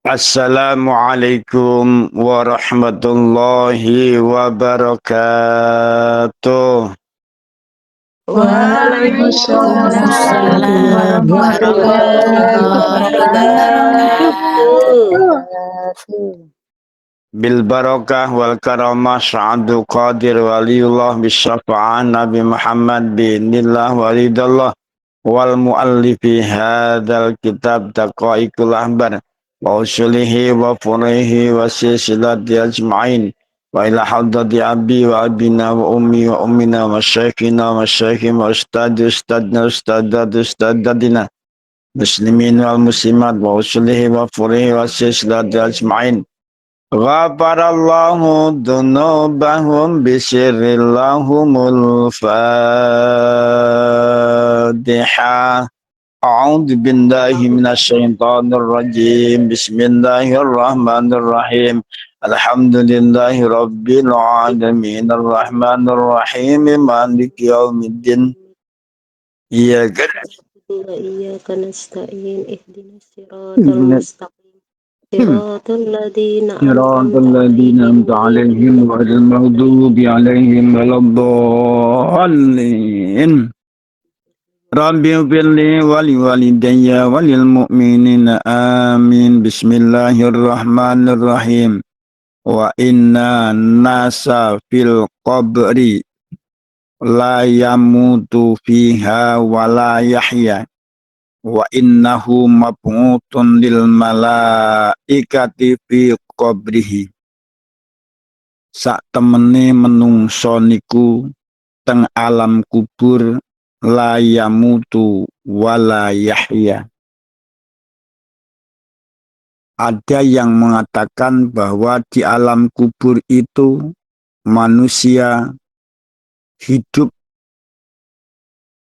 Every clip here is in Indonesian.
Assalamualaikum warahmatullahi wabarakatuh. Waalaikumsalam Waalaikumsalam warahmatullahi warahmatullahi wabarakatuh. wabarakatuh. Bil barakah wal karamah sa'adu qadir waliullah bisyafa'an Nabi Muhammad binillah walidallah wal muallifi hadal kitab daqaiqul ahbar wa usulihi wa furihi wa silsilati ajma'in wa ila hadrati abi wa abina wa ummi wa ummina wa syekhina wa syekhim wa ustadi ustadna ustadadina muslimin wal muslimat wa usulihi wa furihi wa silsilati ajma'in. Ghafarallahu dzunubahum bisirrillahumul Fatihah. A'udzu billahi minasyaitonir rajim. Bismillahirrahmanirrahim. Alhamdulillahi rabbil alamin arrahmanir rahim maliki yaumiddin. Iyyaka Iyyaka nasta'in ihdinas siratal mustaqim. Siratal ladzina صراط an'amta الذين 'alaihim أنعمت عليهم ghairil غير المغضوب عليهم ولا الضالين رب اغفر لي ولوالدي وللمؤمنين آمين بسم الله الرحمن الرحيم وإن الناس في القبر لا يموت فيها ولا يحيا وإنه مبعوث للملائكة في قبره sak temene menungso niku teng alam kubur la yamutu wala yahya. Ada yang mengatakan bahwa di alam kubur itu manusia hidup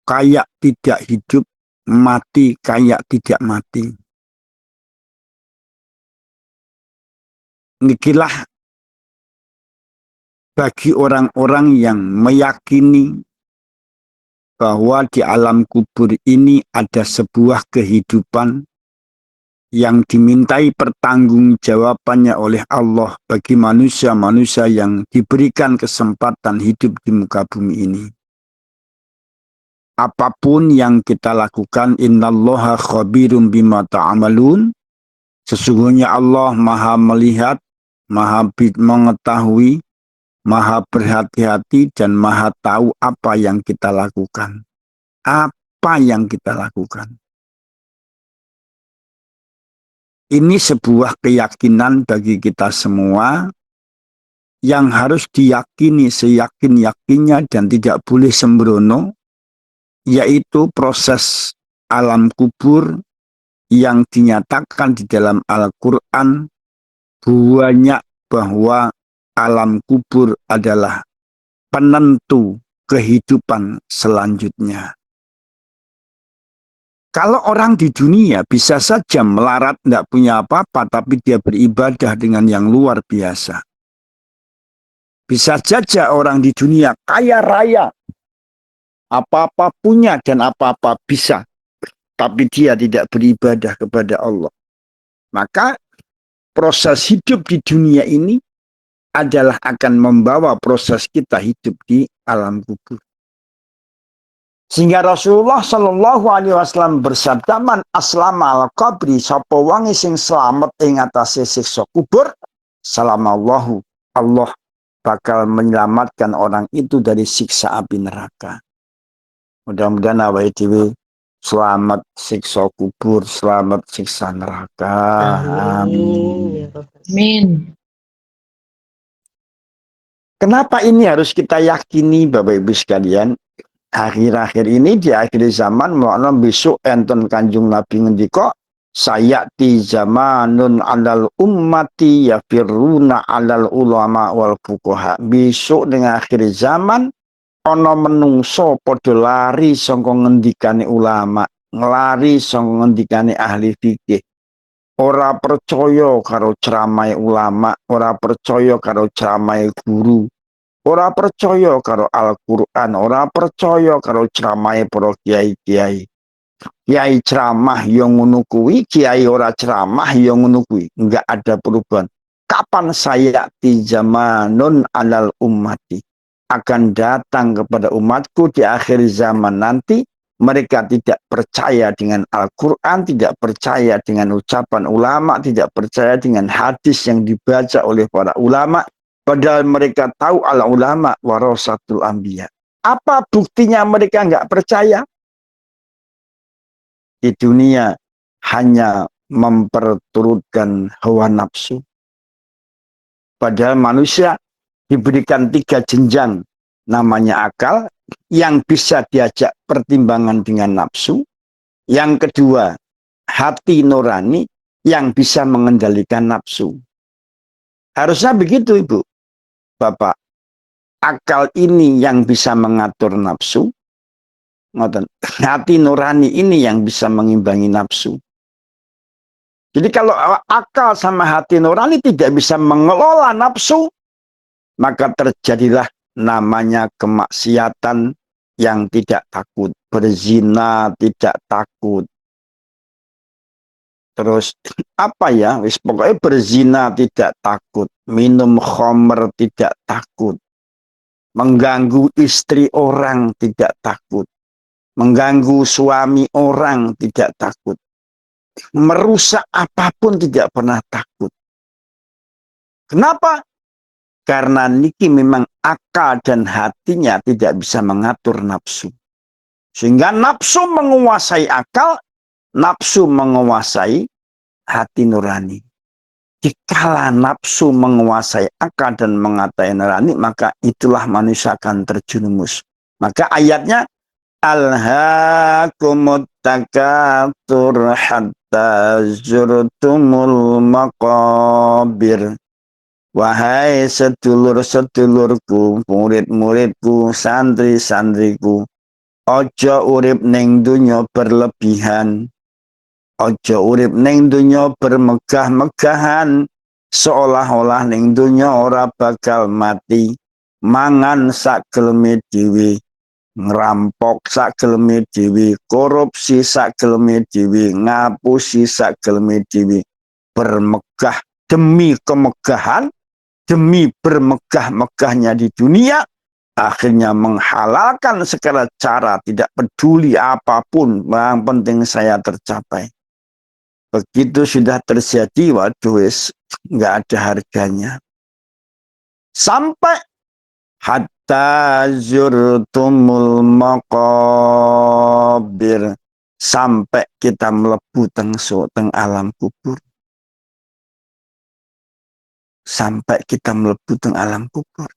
kayak tidak hidup, mati kayak tidak mati. Nikilah bagi orang-orang yang meyakini bahwa di alam kubur ini ada sebuah kehidupan yang dimintai pertanggungjawabannya oleh Allah bagi manusia-manusia yang diberikan kesempatan hidup di muka bumi ini. Apapun yang kita lakukan, innallaha khabirum bima ta'amalun. Sesungguhnya Allah maha melihat, maha mengetahui, maha berhati-hati, dan maha tahu apa yang kita lakukan. Apa yang kita lakukan. Ini sebuah keyakinan bagi kita semua yang harus diyakini seyakin-yakinnya dan tidak boleh sembrono, yaitu proses alam kubur yang dinyatakan di dalam Al-Quran banyak bahwa alam kubur adalah penentu kehidupan selanjutnya. Kalau orang di dunia bisa saja melarat, tidak punya apa-apa, tapi dia beribadah dengan yang luar biasa. Bisa saja orang di dunia kaya raya, apa-apa punya dan apa-apa bisa, tapi dia tidak beribadah kepada Allah. Maka proses hidup di dunia ini adalah akan membawa proses kita hidup di alam kubur. Sehingga Rasulullah Shallallahu Alaihi Wasallam bersabda, man aslama al qabri sapa wangi sing selamat ing atase siksa kubur, salamallahu, Allah bakal menyelamatkan orang itu dari siksa api neraka. Mudah-mudahan awake dhewe selamat siksa kubur, selamat siksa neraka. Amin. Amin. Kenapa ini harus kita yakini, Bapak Ibu sekalian? Akhir-akhir ini di akhir zaman makna besok enten Kanjeng Nabi ngendika sayati zamanun alal ummati yafiruna alal ulama wal fuqaha. Besok dengan akhir zaman ana menungso padha lari saka ngendikane ulama, nglari saka ngendikane ahli fikih. Ora percaya karo ceramah ulama, ora percaya karo ceramah guru. Ora percaya karo Al-Quran, ora percaya karo ceramahe para kiai-kiai. Kiai ceramah yang ngono kuwi, kiai ora ceramah yang ngono kuwi, enggak ada perubahan. Kapan saya di zamanun alal ummati akan datang kepada umatku di akhir zaman nanti, mereka tidak percaya dengan Al-Quran, tidak percaya dengan ucapan ulama, tidak percaya dengan hadis yang dibaca oleh para ulama, padahal mereka tahu al-ulama warasatul anbiya. Apa buktinya mereka nggak percaya? Di dunia hanya memperturutkan hawa nafsu. Padahal manusia diberikan 3 jenjang, namanya akal, yang bisa diajak pertimbangan dengan nafsu. Yang kedua, hati nurani yang bisa mengendalikan nafsu. Harusnya begitu, Ibu, Bapak. Akal ini yang bisa mengatur nafsu. Hati nurani ini yang bisa mengimbangi nafsu. Jadi kalau akal sama hati nurani tidak bisa mengelola nafsu, maka terjadilah namanya kemaksiatan yang tidak takut. Berzina tidak takut. Terus apa ya? Pokoknya berzina tidak takut. Minum khamr tidak takut. Mengganggu istri orang tidak takut. Mengganggu suami orang tidak takut. Merusak apapun tidak pernah takut. Kenapa? Karena niki memang akal dan hatinya tidak bisa mengatur nafsu. Sehingga nafsu menguasai akal, nafsu menguasai hati nurani. Jikalau nafsu menguasai akal dan mengatai nurani, maka itulah manusia akan terjerumus. Maka ayatnya, Alhaakumut takatsur hatta zurtumul maqabir. Wahai sedulur-sedulurku, murid-muridku, santri-santriku, ojo urip ning dunya berlebihan. Ojo urip ning dunya bermegah-megahan, seolah-olah ning dunya ora bakal mati. Mangan sak geleme dhewe, ngerampok sak geleme dhewe, korupsi sak geleme dhewe, ngapusi sak geleme dhewe, bermegah demi kemegahan, demi bermegah-megahnya di dunia, akhirnya menghalalkan segala cara, tidak peduli apapun, yang penting saya tercapai. Begitu sudah terjadi, waduh wis nggak ada harganya. Sampai hatta zurtumul maqabir, sampai kita melebu teng alam kubur. Sampai kita melebu teng alam kubur.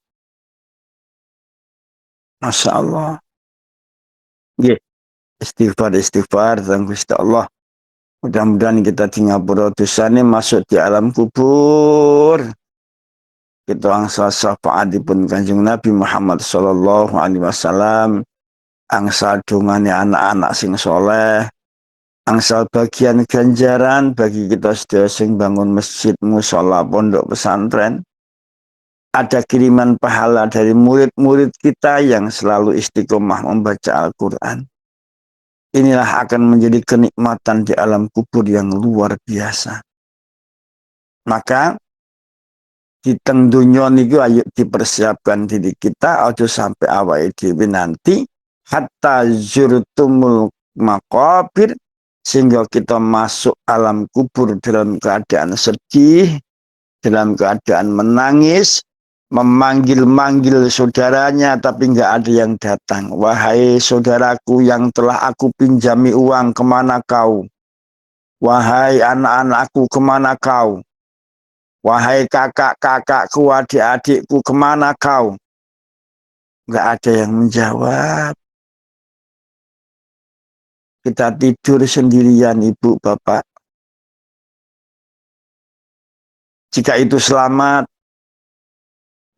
Masya Allah. Yeah. Istighfar tentang Gusti Allah. Mudah-mudahan kita di ngapura dosane masuk di alam kubur. Kita angsa syafaatipun Kanjeng Nabi Muhammad sallallahu alaihi wasallam, angsal dungane anak-anak sing soleh, angsal bagian ganjaran bagi kita sedaya sing bangun masjid, musala, pondok pesantren. Ada kiriman pahala dari murid-murid kita yang selalu istiqomah membaca Al-Quran. Inilah akan menjadi kenikmatan di alam kubur yang luar biasa. Maka di teng dunya niku ayo dipersiapkan diri kita aja sampai awake dhewe nanti hatta zurtumul maqabir, sehingga kita masuk alam kubur dalam keadaan sedih, dalam keadaan menangis, memanggil-manggil saudaranya tapi nggak ada yang datang. Wahai saudaraku yang telah aku pinjami uang, kemana kau? Wahai anak-anakku, kemana kau? Wahai kakak-kakakku, adik-adikku, kemana kau? Nggak ada yang menjawab. Kita tidur sendirian, ibu, bapak. Jika itu selamat,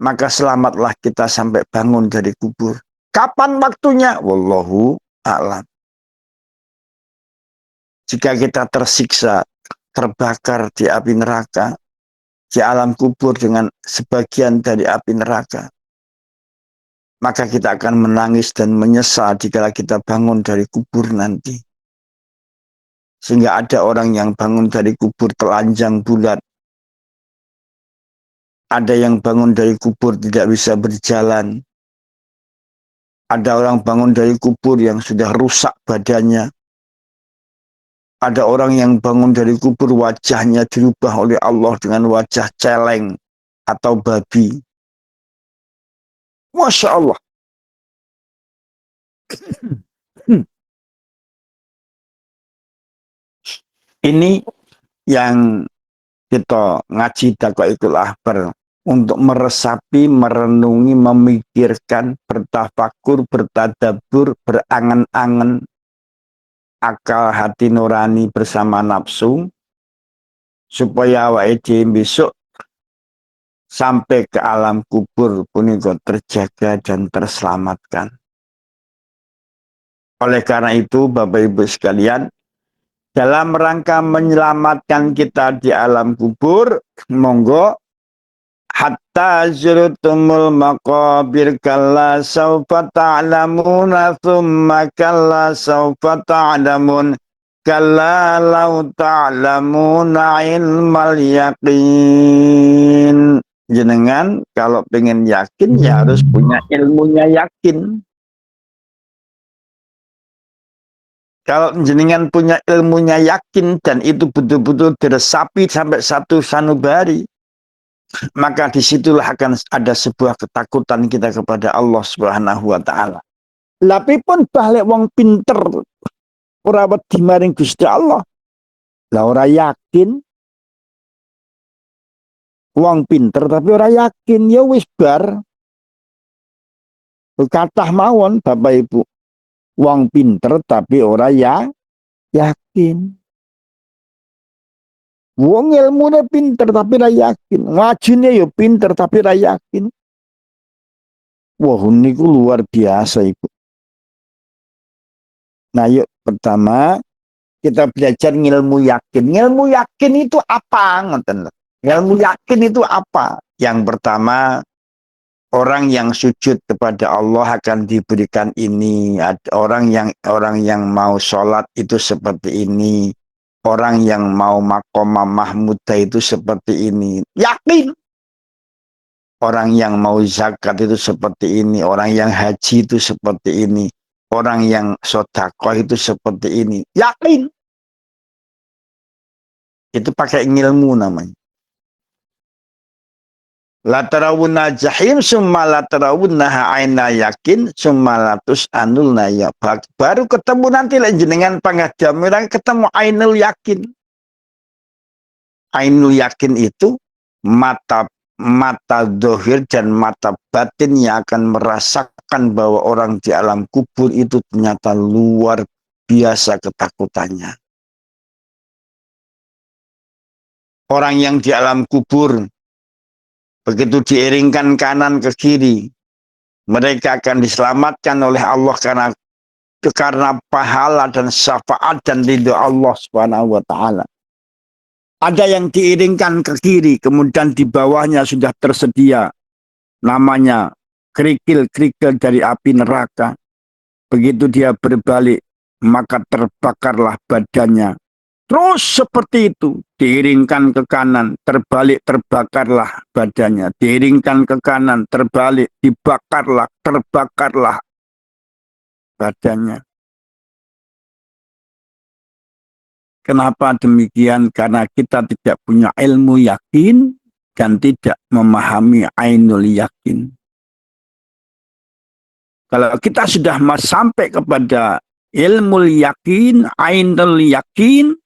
maka selamatlah kita sampai bangun dari kubur. Kapan waktunya? Wallahu a'lam. Jika kita tersiksa, terbakar di api neraka, di alam kubur dengan sebagian dari api neraka, maka kita akan menangis dan menyesal jika kita bangun dari kubur nanti. Sehingga ada orang yang bangun dari kubur telanjang bulat. Ada yang bangun dari kubur tidak bisa berjalan. Ada orang bangun dari kubur yang sudah rusak badannya. Ada orang yang bangun dari kubur wajahnya dirubah oleh Allah dengan wajah celeng atau babi. Masya Allah. Ini yang kita ngaji Daqaiqul Ahbar untuk meresapi, merenungi, memikirkan, bertafakur, bertadabur, berangan-angan akal hati nurani bersama nafsu supaya awake dhewe besok sampai ke alam kubur punika terjaga dan terselamatkan. Oleh karena itu Bapak Ibu sekalian, dalam rangka menyelamatkan kita di alam kubur, monggo hatta zurtumul maqabir kalla sawfa ta'lamuna thumma kalla sawfa ta'lamun kalla law ta'lamuna ilmal yaqin. Jenengan kalau pengen yakin ya harus punya ilmunya yakin. Kalau jenengan punya ilmunya yakin dan itu betul-betul diresapi sampai satu sanubari, maka disitulah akan ada sebuah ketakutan kita kepada Allah Subhanahu wa Ta'ala. Tapi pun balik wong pinter, ora wedi maring Gusti Allah. Lah ora yakin, wong pinter tapi ora yakin, ya wis bar. Kathah mawon Bapak Ibu. Wong pinter tapi ora yakin. Wong ilmune pinter tapi ora yakin. Ngajine ya pinter tapi ora yakin. Wah, niku luar biasa Ibu. Nah, yuk pertama kita belajar ilmu yakin. Ilmu yakin itu apa? Ngoten. Ilmu yakin itu apa? Yang pertama, orang yang sujud kepada Allah akan diberikan ini. Orang yang mau sholat itu seperti ini. Orang yang mau maqamah mahmudah itu seperti ini. Yakin. Orang yang mau zakat itu seperti ini. Orang yang haji itu seperti ini. Orang yang sedekah itu seperti ini. Yakin. Itu pakai ilmu namanya. La tarawunna jahim summa la tarawunnaha aina yakin summa latus anulna ya. Baru ketemu nanti lah jenengan pangadamiran ketemu ainul yakin. Ainul yakin itu mata dohir dan mata batin yang akan merasakan bahwa orang di alam kubur itu ternyata luar biasa ketakutannya. Orang yang di alam kubur begitu diiringkan kanan ke kiri, mereka akan diselamatkan oleh Allah karena pahala dan syafaat dan ridho Allah Subhanahu wa Ta'ala. Ada yang diiringkan ke kiri, kemudian di bawahnya sudah tersedia namanya kerikil-kerikil dari api neraka. Begitu dia berbalik, maka terbakarlah badannya. Terus seperti itu, diiringkan ke kanan, terbalik, terbakarlah badannya. Diiringkan ke kanan, terbalik, dibakarlah, terbakarlah badannya. Kenapa demikian? Karena kita tidak punya ilmu yakin dan tidak memahami ainul yakin. Kalau kita sudah sampai kepada ilmu yakin, ainul yakin,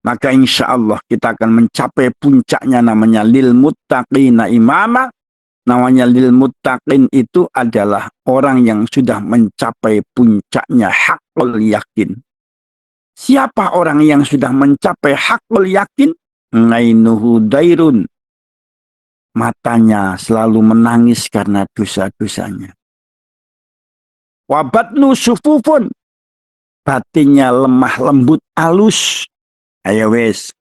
maka insya Allah kita akan mencapai puncaknya namanya lil muttaqina imama. Namanya lil muttaqin itu adalah orang yang sudah mencapai puncaknya haqqul yakin. Siapa orang yang sudah mencapai haqqul yakin? Ngainuhu dairun. Matanya selalu menangis karena dosa-dosanya. Wabatnu sufufun. Batinnya lemah lembut alus. Ayo wis.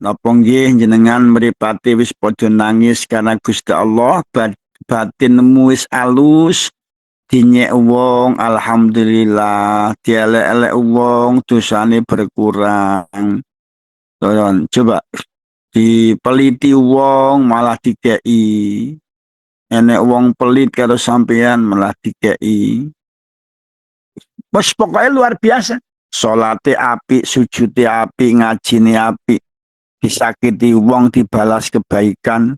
Napa nggih jenengan mripate wis padha nangis karena Gusti Allah, batinmu wis alus, dinyek wong alhamdulillah, dielek-elek wong dosane berkurang. Coba dipeliti wong malah dikei. Enek wong pelit karo sampean malah dikei. Wes pokoknya luar biasa. Salate apik, sujute apik, ngajine apik. Disakiti wong dibalas kebaikan.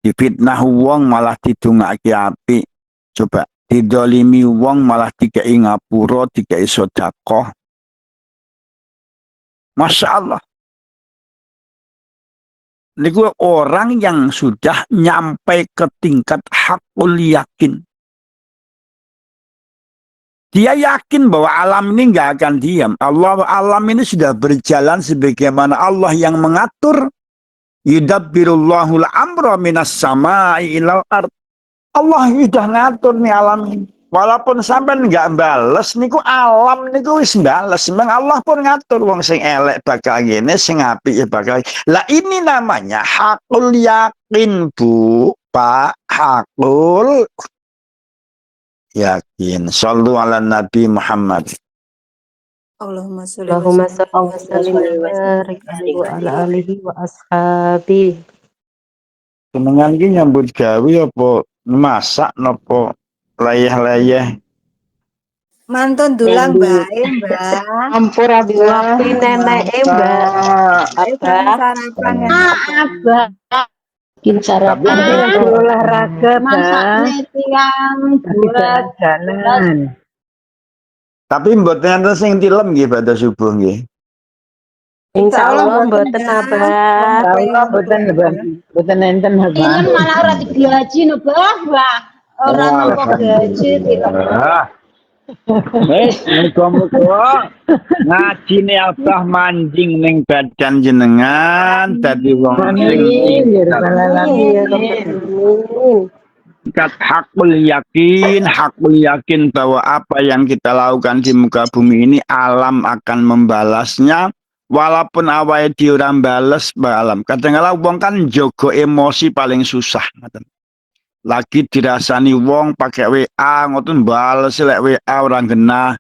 Difitnah wong malah didongake apik. Coba didolimi wong malah dikei ngapura, dikei sedekah. Masya Allah. Niku orang yang sudah nyampai ke tingkat hakul yakin. Dia yakin bahwa alam ini nggak akan diam. Alam ini sudah berjalan sebagaimana Allah yang mengatur. Yudabbirullahul amra minas sama'i ilal ard. Allah sudah ngatur nih alam ini. Walaupun sampai nggak bales, niku alam niku wis bales. Memang Allah pun ngatur wong sing elek bakal gini, sing apik ya bakal. Lah ini namanya hakul yakin, Bu, Pak, hakul yakin. Shallu ala Nabi Muhammad. Allahumma sholli wa Allahumma sallim. salli wa sallim wa barik alaihi wa ala alihi wa ashabihi. Senengan ki nyambut gawe apa masak napa layah-layah. Mantun dulang bae, Mbak. Ampura Diwakti nenek Mbak. Ayo Abah. sarapan ya. Abah. Bikin sarapan. Tapi olahraga, Bang. yang Buat jalan. Tapi mboten enten sing tilem nggih pada subuh nggih. Insya Allah mboten Abah. Allah boten enten, Bang. Kan malah ora digaji no, Bah. Ora nopo gaji Ah. Wes muga-muga ngajine Abah manjing ning badan jenengan dadi wong sing Amin. Ya Rabbal Alamin. tingkat hakul yakin bahwa apa yang kita lakukan di muka bumi ini alam akan membalasnya walaupun awalnya diorang bales alam. Kadang-kadang wong kan jogo emosi paling susah. Lagi dirasani wong pakai WA ngoten bales lek WA orang genah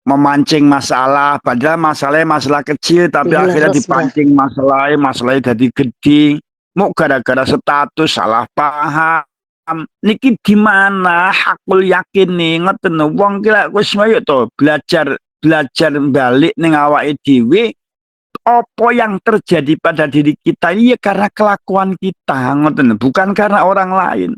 memancing masalah padahal masalah kecil tapi Iya, akhirnya terus, dipancing masalahnya jadi gede mau gara-gara status salah paham niki di mana hakul yakin nih ngoten wong kira wis ayo to belajar balik ning awake dhewe apa yang terjadi pada diri kita ini ya karena kelakuan kita ngoten bukan karena orang lain.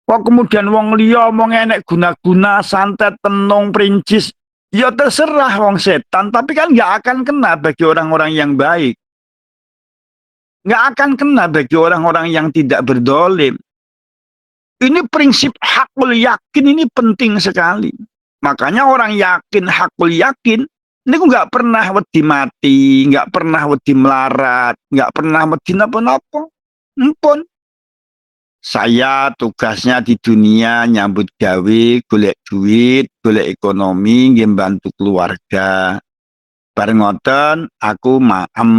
Kok kemudian wong liya omong enek guna-guna santet tenung perincis ya terserah wong setan tapi kan nggak akan kena bagi orang-orang yang baik. Nggak akan kena bagi orang-orang yang tidak berdolim. Ini prinsip hakul yakin ini penting sekali. Makanya orang yakin hakul yakin ini nggak pernah wedi mati, nggak pernah wedi melarat, nggak pernah wedi napa-napa. Ampun. Saya tugasnya di dunia nyambut gawe, golek duit, golek ekonomi, nggih bantu keluarga. Bareng ngoten aku maem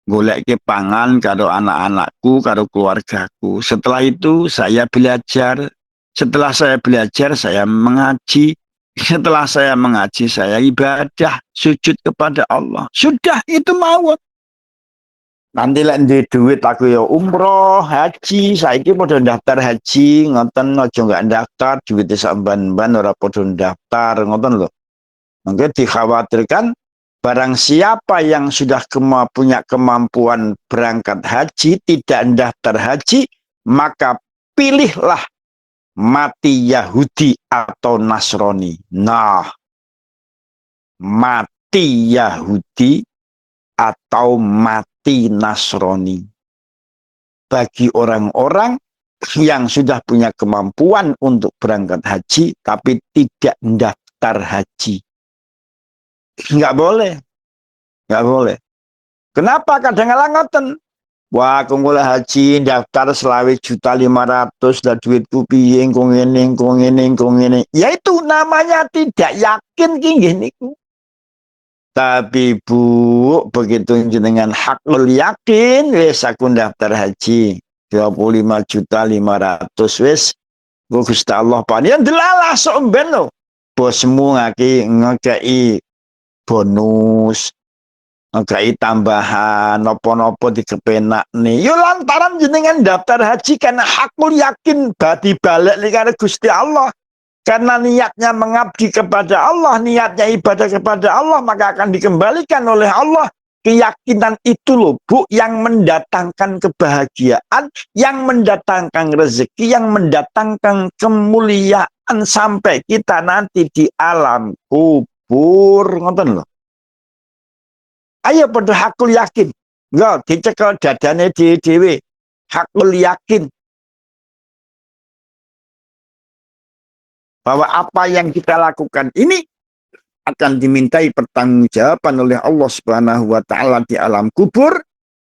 golek pangan karo anak-anakku, karo keluargaku. Setelah itu saya belajar. Setelah saya belajar saya mengaji. Setelah saya mengaji saya ibadah, sujud kepada Allah. Sudah itu mawon. Nanti lek duwe duit aku ya umroh, haji, saiki padha daftar haji, ngoten aja enggak daftar duit sak ban-ban ora padha daftar, ngoten lho. Mungkin dikhawatirkan barang siapa yang sudah punya kemampuan berangkat haji tidak daftar haji, maka pilihlah mati Yahudi atau Nasrani. Nah, mati Yahudi atau mati Nasrani. Bagi orang-orang yang sudah punya kemampuan untuk berangkat haji tapi tidak daftar haji. Nggak boleh. Nggak boleh. Kenapa? Kadang-kadang ngoten. Wah, aku mulai haji daftar 20.500.000 dan duitku piye engko ngene. Ya itu namanya tidak yakin ki nggih niku. Tapi Bu, begitu jenengan hakul yakin, wis aku daftar haji 25.500.000 wis Gusti Allah panian delalah sok ben lo. Bosmu ngekei bonus, ngekei tambahan, nopo-nopo dikepenak nih. Yo lantaran jenengan daftar haji karena hakul yakin badi balik karena Gusti Allah. Karena niatnya mengabdi kepada Allah, niatnya ibadah kepada Allah, maka akan dikembalikan oleh Allah. Keyakinan itu loh, Bu, yang mendatangkan kebahagiaan, yang mendatangkan rezeki, yang mendatangkan kemuliaan sampai kita nanti di alam kubur. Ngoten loh. Ayo pada hakul yakin. Enggak, dicekel dadane dhewe. Hakul yakin bahwa apa yang kita lakukan ini akan dimintai pertanggungjawaban oleh Allah Subhanahu wa taala di alam kubur,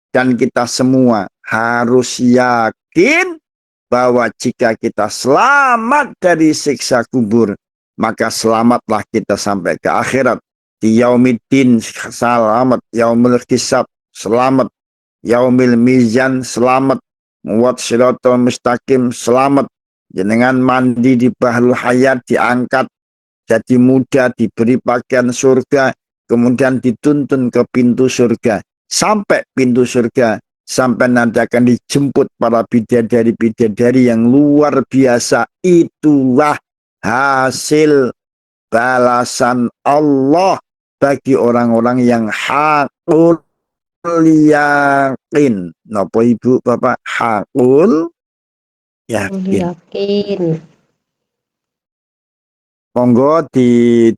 dan kita semua harus yakin bahwa jika kita selamat dari siksa kubur, maka selamatlah kita sampai ke akhirat. Di yaumiddin selamat, yaumul hisab selamat, yaumil mizan selamat, muwat siratal mustaqim selamat, jenengan mandi di bahrul hayat diangkat jadi muda, diberi pakaian surga, kemudian dituntun ke pintu surga, sampai pintu surga, sampai nanti akan dijemput para bidadari-bidadari yang luar biasa. Itulah hasil balasan Allah bagi orang-orang yang hakul yakin. Napa Ibu Bapak? Hakul yakin. Yakin. Monggo di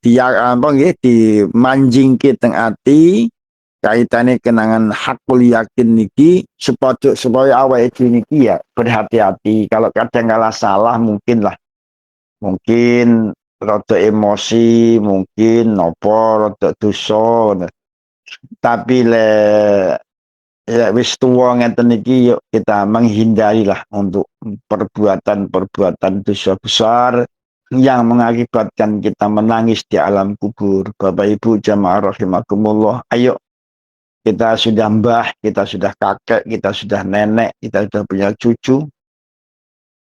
manjing teng ati kaitane kenangan hakul yakin niki supaya awake dhewe niki ya berhati-hati. Kalau kadang kala salah mungkin rada emosi, mungkin nopo rada dosa. Tapi ya wis tuwa ngeten iki, yuk kita menghindarilah untuk perbuatan-perbuatan dosa besar yang mengakibatkan kita menangis di alam kubur. Bapak Ibu jamaah rahimakumullah, ayo kita sudah mbah, kita sudah kakek, kita sudah nenek, kita sudah punya cucu.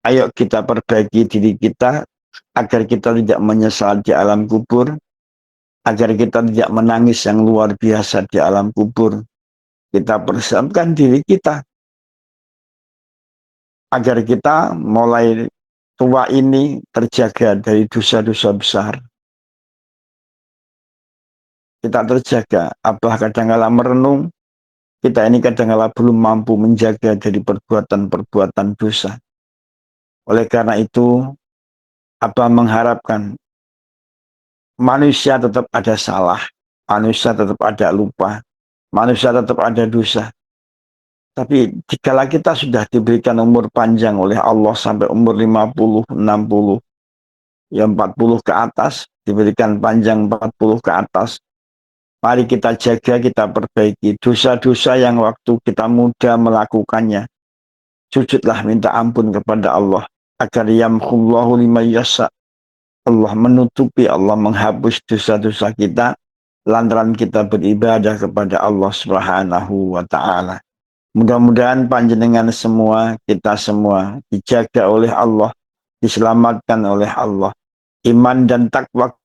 Ayo kita perbaiki diri kita agar kita tidak menyesal di alam kubur, agar kita tidak menangis yang luar biasa di alam kubur. Kita persiapkan diri kita agar kita mulai tua ini terjaga dari dosa-dosa besar. Kita terjaga. Abah kadang-kala merenung, kita ini kadang-kala belum mampu menjaga dari perbuatan-perbuatan dosa. Oleh karena itu, Abah mengharapkan manusia tetap ada salah, manusia tetap ada lupa, manusia tetap ada dosa. Tapi jika kita sudah diberikan umur panjang oleh Allah sampai umur 50, 60, ya 40 ke atas, diberikan panjang 40 ke atas, mari kita jaga, kita perbaiki dosa-dosa yang waktu kita muda melakukannya. Sujudlah minta ampun kepada Allah agar yamhullahu liman yasha. Allah menutupi, Allah menghapus dosa-dosa kita lantaran kita beribadah kepada Allah Subhanahu wa taala. Mudah-mudahan panjenengan semua, kita semua dijaga oleh Allah, diselamatkan oleh Allah. Iman dan takwa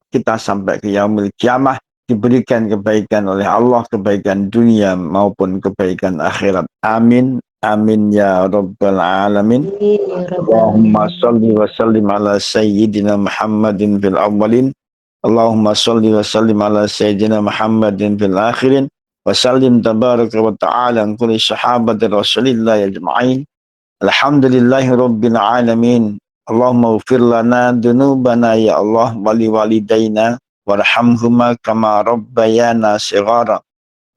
kita sampai ke yaumil kiamah diberikan kebaikan oleh Allah, kebaikan dunia maupun kebaikan akhirat. Amin. Amin ya rabbal alamin. Allahumma salli wa sallim ala sayyidina Muhammadin fil awwalin. Allahumma salli wa sallim ala sayyidina Muhammadin fil akhirin. Wasallim tabaraka wa ta'ala an kulli sahabati rasulillah ajma'in. Alhamdulillahi rabbil alamin. Allahumma ufir lana dunubana ya Allah wali walidayna warhamhuma kama rabbayana sighara.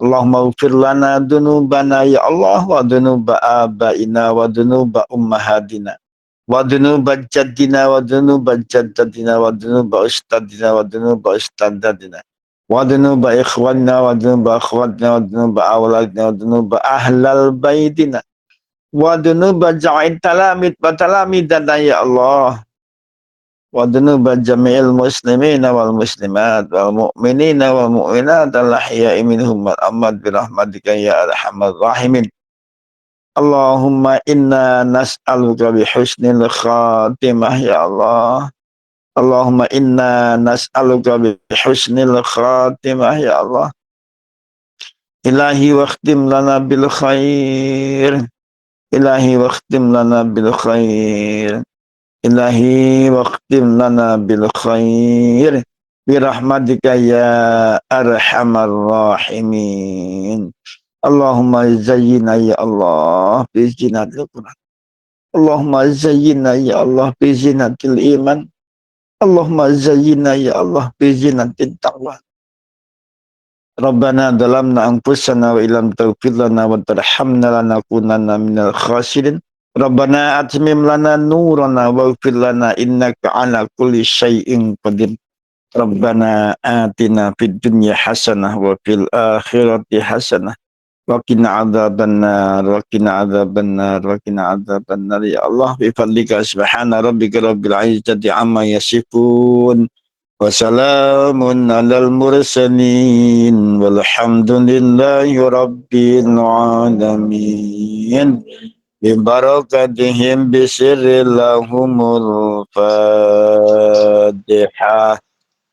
Allahumma ufir lana dunubana ya Allah wa dunuba abaina wa dunuba ummahatina wa dunuba jaddina wa dunuba jaddadina wa dunuba ustadina wa dunuba ustadadina wa dunuba ikhwanina wa dunuba akhwatina wa dunuba awladina wa dunuba ahlal baitina wa dunuba ja'id talamid wa talamidana ya Allah wa dunuba jami'il muslimina wal muslimat wal mu'minina wal mu'minat al ahya'i minhum wal amwat bi rahmatika ya arhamar rahimin. Allahumma inna nas'aluka bihusnil khatimah ya Allah. Allahumma inna nas'aluka bihusnil khatimah ya Allah. Ilahi waqtim lana bil khair. Ilahi waqtim lana bil khair. Ilahi waqtim lana bil khair. Birahmatika ya arhamar rahimin. Allahumma zayyina ya Allah bi zinatil Quran. Allahumma zayyina ya Allah bi zinatil iman. Allahumma zayyina ya Allah bi zinatil taqwa. Rabbana dalamna anfusana wa ilam taghfir lana wa tarhamna lanakunanna minal khasirin. Rabbana atmim lana nurana waghfir lana innaka ala kulli syai'in qadir. Rabbana atina fid dunya hasanah wa fil akhirati hasanah wa qina adzabannar wa qina adzabannar wa qina adzabannar ya Allah bi fadlika subhana rabbika rabbil izzati amma yasifun. Wassalamun alal mursalin walhamdulillahi rabbil alamin bibarakatihim bisirillahumul fatihah.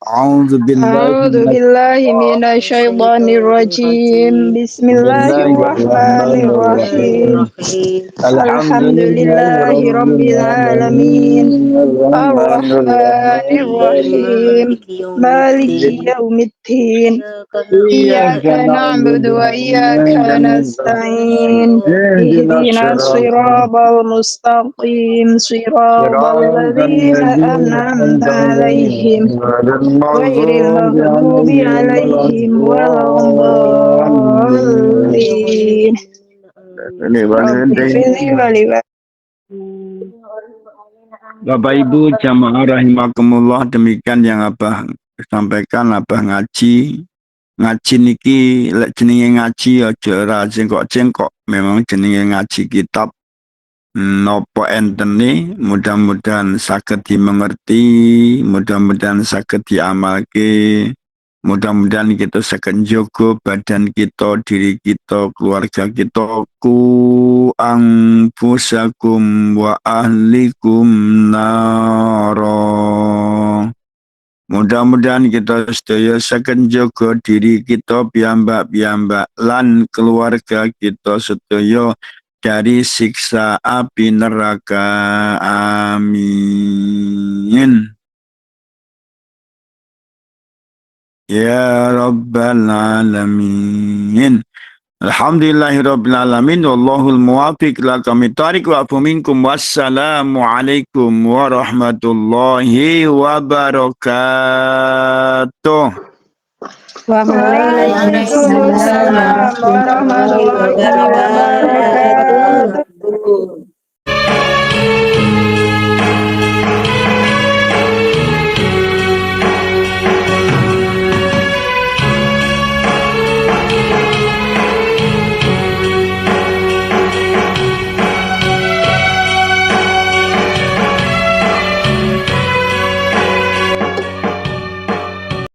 A'udzu أعوذ بالله من الشيطان الرجيم بسم الله الرحمن الرحيم الحمد لله رب العالمين الرحمن الرحيم مالك يوم الدين إياك نعبد وإياك نستعين اهدنا الصراط المستقيم صراط الذين أنعمت عليهم غير المغضوب عليهم ولا الضالين رب اغفر لي ولوالدي Bapak Ibu jamaah rahimakumullah, demikian yang Abah sampaikan. Abah ngaji niki lek jenenge ngaji aja ora jengkok-jengkok, memang jenenge ngaji kitab nopo entene, mudah-mudahan saged dimengerti, mudah-mudahan saged diamalke, mudah-mudahan kita saged njogo badan kita, diri kita, keluarga kita, ku anfusakum wa ahlikum naro. Mudah-mudahan kita sedaya saged njogo diri kita piyambak-piyambak lan keluarga kita sedaya dari siksa api neraka. Amin. Ya Rabbal Alamin. Alhamdulillahirabbil alamin wallahul muwaffiq ila aqwamit thariq wa afu minkum. Wassalamu alaikum warahmatullahi wabarakatuh. Waalaikumsalam warahmatullahi wabarakatuh.